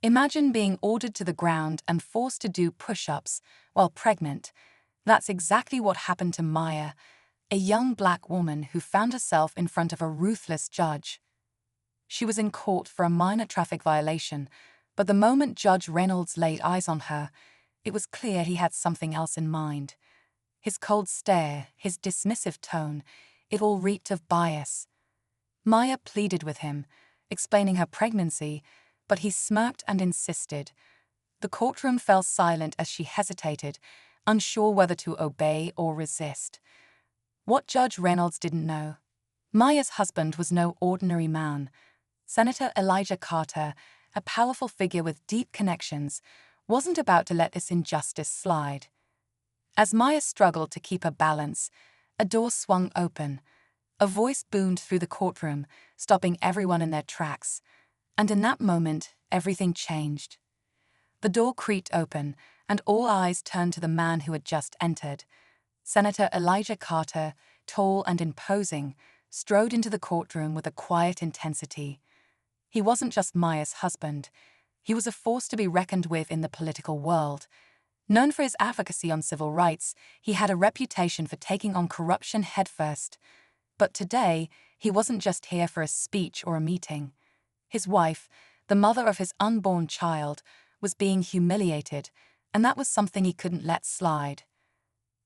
Imagine being ordered to the ground and forced to do push-ups while pregnant. That's exactly what happened to Maya, a young black woman who found herself in front of a ruthless judge. She was in court for a minor traffic violation, but the moment Judge Reynolds laid eyes on her, it was clear he had something else in mind. His cold stare, his dismissive tone, it all reeked of bias. Maya pleaded with him, explaining her pregnancy, but he smirked and insisted. The courtroom fell silent as she hesitated, unsure whether to obey or resist. What Judge Reynolds didn't know: Maya's husband was no ordinary man. Senator Elijah Carter, a powerful figure with deep connections, wasn't about to let this injustice slide. As Maya struggled to keep her balance, a door swung open. A voice boomed through the courtroom, stopping everyone in their tracks. And in that moment, everything changed. The door creaked open, and all eyes turned to the man who had just entered. Senator Elijah Carter, tall and imposing, strode into the courtroom with a quiet intensity. He wasn't just Maya's husband. He was a force to be reckoned with in the political world. Known for his advocacy on civil rights, he had a reputation for taking on corruption headfirst. But today, he wasn't just here for a speech or a meeting. His wife, the mother of his unborn child, was being humiliated, and that was something he couldn't let slide.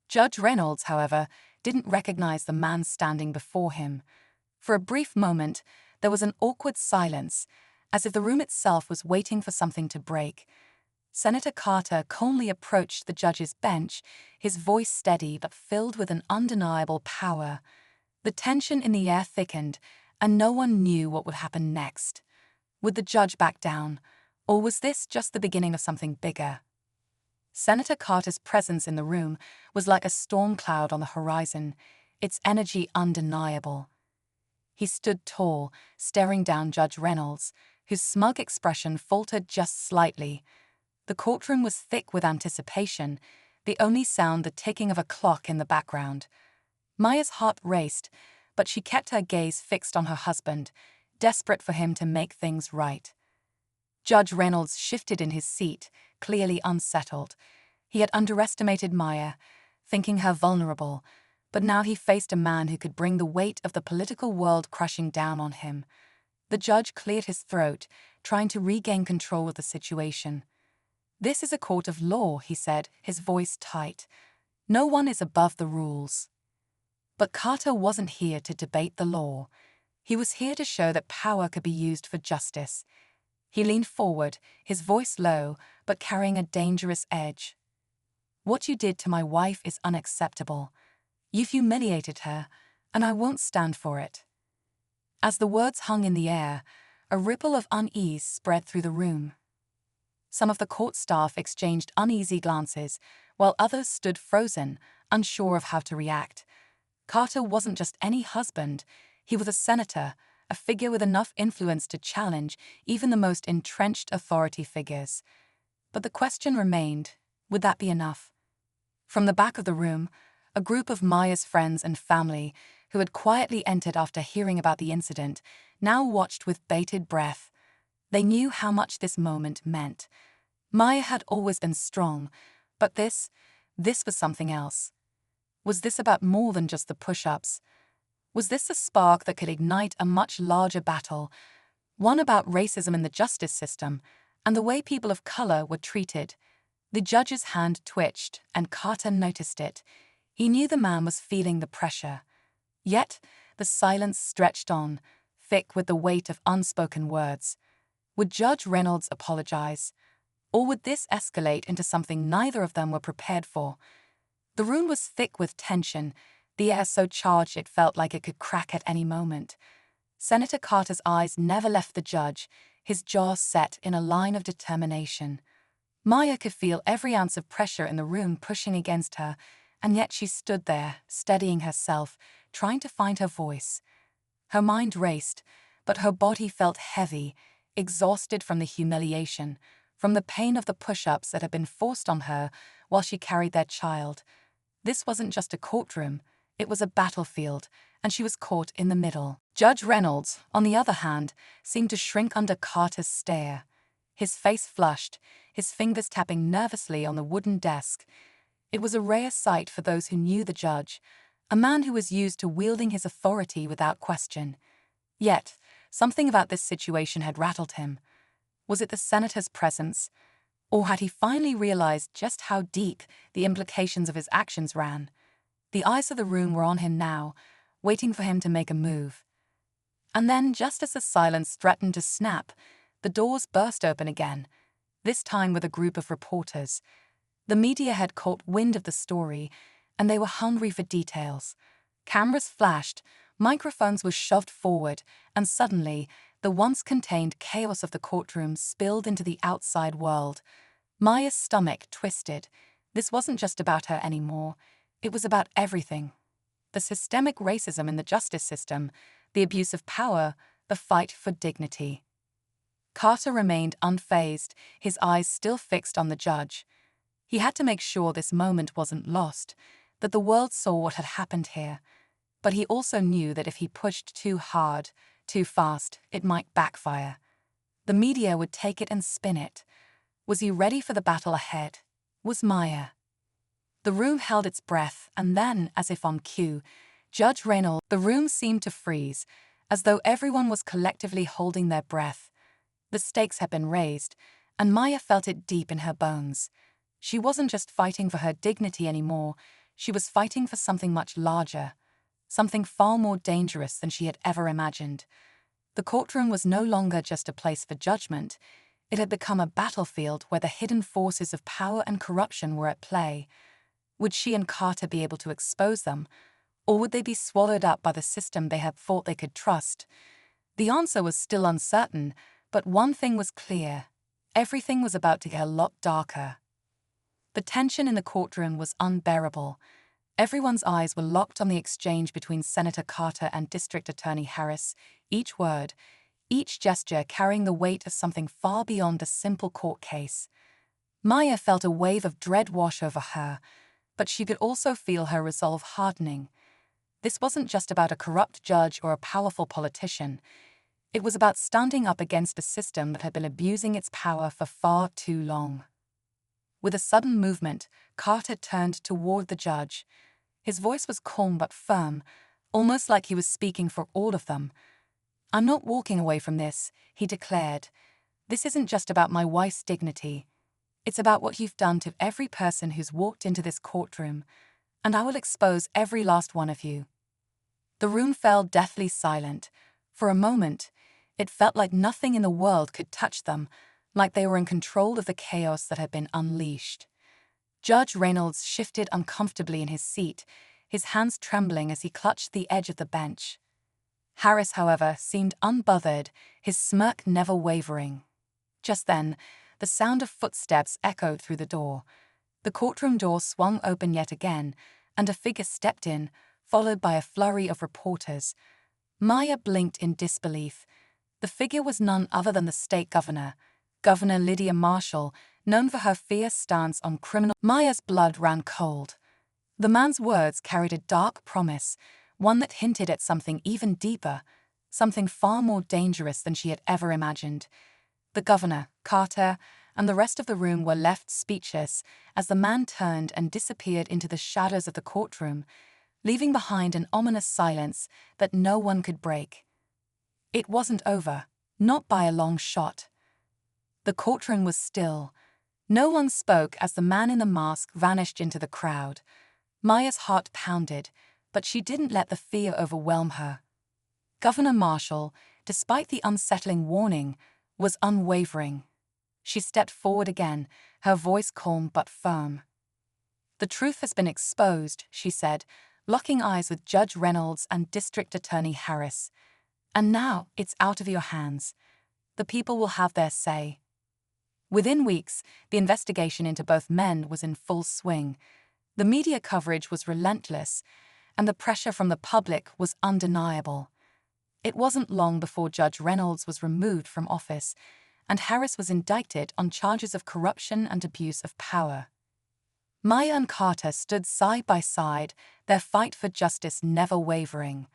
Judge Reynolds, however, didn't recognize the man standing before him. For a brief moment, there was an awkward silence, as if the room itself was waiting for something to break. Senator Carter calmly approached the judge's bench, his voice steady but filled with an undeniable power. The tension in the air thickened, and no one knew what would happen next. Would the judge back down, or was this just the beginning of something bigger? Senator Carter's presence in the room was like a storm cloud on the horizon, its energy undeniable. He stood tall, staring down Judge Reynolds, whose smug expression faltered just slightly. The courtroom was thick with anticipation, the only sound the ticking of a clock in the background. Maya's heart raced, but she kept her gaze fixed on her husband, desperate for him to make things right. Judge Reynolds shifted in his seat, clearly unsettled. He had underestimated Maya, thinking her vulnerable, but now he faced a man who could bring the weight of the political world crushing down on him. The judge cleared his throat, trying to regain control of the situation. "This is a court of law," he said, his voice tight. "No one is above the rules." But Carter wasn't here to debate the law. He was here to show that power could be used for justice. He leaned forward, his voice low, but carrying a dangerous edge. "What you did to my wife is unacceptable. You've humiliated her, and I won't stand for it." As the words hung in the air, a ripple of unease spread through the room. Some of the court staff exchanged uneasy glances, while others stood frozen, unsure of how to react. Carter wasn't just any husband. He was a senator, a figure with enough influence to challenge even the most entrenched authority figures. But the question remained, would that be enough? From the back of the room, a group of Maya's friends and family, who had quietly entered after hearing about the incident, now watched with bated breath. They knew how much this moment meant. Maya had always been strong, but this was something else. Was this about more than just the push-ups? Was this a spark that could ignite a much larger battle, one about racism in the justice system and the way people of color were treated? The judge's hand twitched, and Carter noticed it. He knew the man was feeling the pressure. Yet, the silence stretched on, thick with the weight of unspoken words. Would Judge Reynolds apologize? Or would this escalate into something neither of them were prepared for? The room was thick with tension, the air so charged it felt like it could crack at any moment. Senator Carter's eyes never left the judge, his jaw set in a line of determination. Maya could feel every ounce of pressure in the room pushing against her, and yet she stood there, steadying herself, trying to find her voice. Her mind raced, but her body felt heavy, exhausted from the humiliation, from the pain of the push-ups that had been forced on her while she carried their child. This wasn't just a courtroom, it was a battlefield, and she was caught in the middle. Judge Reynolds, on the other hand, seemed to shrink under Carter's stare. his face flushed, his fingers tapping nervously on the wooden desk. It was a rare sight for those who knew the judge, a man who was used to wielding his authority without question. Yet, something about this situation had rattled him. Was it the senator's presence? Or had he finally realized just how deep the implications of his actions ran? The eyes of the room were on him now, waiting for him to make a move. And then, just as the silence threatened to snap, the doors burst open again, this time with a group of reporters. The media had caught wind of the story, and they were hungry for details. Cameras flashed, microphones were shoved forward, and suddenly, the once-contained chaos of the courtroom spilled into the outside world. Maya's stomach twisted. This wasn't just about her anymore. It was about everything. The systemic racism in the justice system, the abuse of power, the fight for dignity. Carter remained unfazed, his eyes still fixed on the judge. He had to make sure this moment wasn't lost, that the world saw what had happened here. But he also knew that if he pushed too hard, too fast, it might backfire. The media would take it and spin it. Was he ready for the battle ahead? Was Maya? The room held its breath, and then, as if on cue, Judge Reynolds. The room seemed to freeze, as though everyone was collectively holding their breath. The stakes had been raised, and Maya felt it deep in her bones. She wasn't just fighting for her dignity anymore, she was fighting for something much larger, something far more dangerous than she had ever imagined. The courtroom was no longer just a place for judgment, it had become a battlefield where the hidden forces of power and corruption were at play. Would she and Carter be able to expose them, or would they be swallowed up by the system they had thought they could trust? The answer was still uncertain, but one thing was clear. Everything was about to get a lot darker. The tension in the courtroom was unbearable. Everyone's eyes were locked on the exchange between Senator Carter and District Attorney Harris, each word, each gesture carrying the weight of something far beyond a simple court case. Maya felt a wave of dread wash over her, but she could also feel her resolve hardening. This wasn't just about a corrupt judge or a powerful politician. It was about standing up against a system that had been abusing its power for far too long. With a sudden movement, Carter turned toward the judge. His voice was calm but firm, almost like he was speaking for all of them. "I'm not walking away from this," he declared. "This isn't just about my wife's dignity. It's about what you've done to every person who's walked into this courtroom, and I will expose every last one of you." The room fell deathly silent. For a moment, it felt like nothing in the world could touch them, like they were in control of the chaos that had been unleashed. Judge Reynolds shifted uncomfortably in his seat, his hands trembling as he clutched the edge of the bench. Harris, however, seemed unbothered, his smirk never wavering. Just then, the sound of footsteps echoed through the door. The courtroom door swung open yet again, and a figure stepped in, followed by a flurry of reporters. Maya blinked in disbelief. The figure was none other than the state governor, Governor Lydia Marshall, known for her fierce stance on criminal. Maya's blood ran cold. The man's words carried a dark promise, one that hinted at something even deeper, something far more dangerous than she had ever imagined. The governor, Carter, and the rest of the room were left speechless as the man turned and disappeared into the shadows of the courtroom, leaving behind an ominous silence that no one could break. It wasn't over, not by a long shot. The courtroom was still. No one spoke as the man in the mask vanished into the crowd. Maya's heart pounded, but she didn't let the fear overwhelm her. Governor Marshall, despite the unsettling warning, was unwavering. She stepped forward again, her voice calm but firm. "The truth has been exposed," she said, locking eyes with Judge Reynolds and District Attorney Harris. "And now it's out of your hands. The people will have their say." Within weeks, the investigation into both men was in full swing. The media coverage was relentless, and the pressure from the public was undeniable. It wasn't long before Judge Reynolds was removed from office, and Harris was indicted on charges of corruption and abuse of power. Maya and Carter stood side by side, their fight for justice never wavering.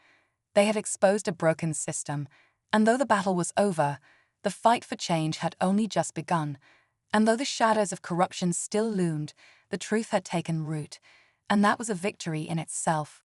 They had exposed a broken system, and though the battle was over, The fight for change had only just begun, and though the shadows of corruption still loomed, the truth had taken root, and that was a victory in itself.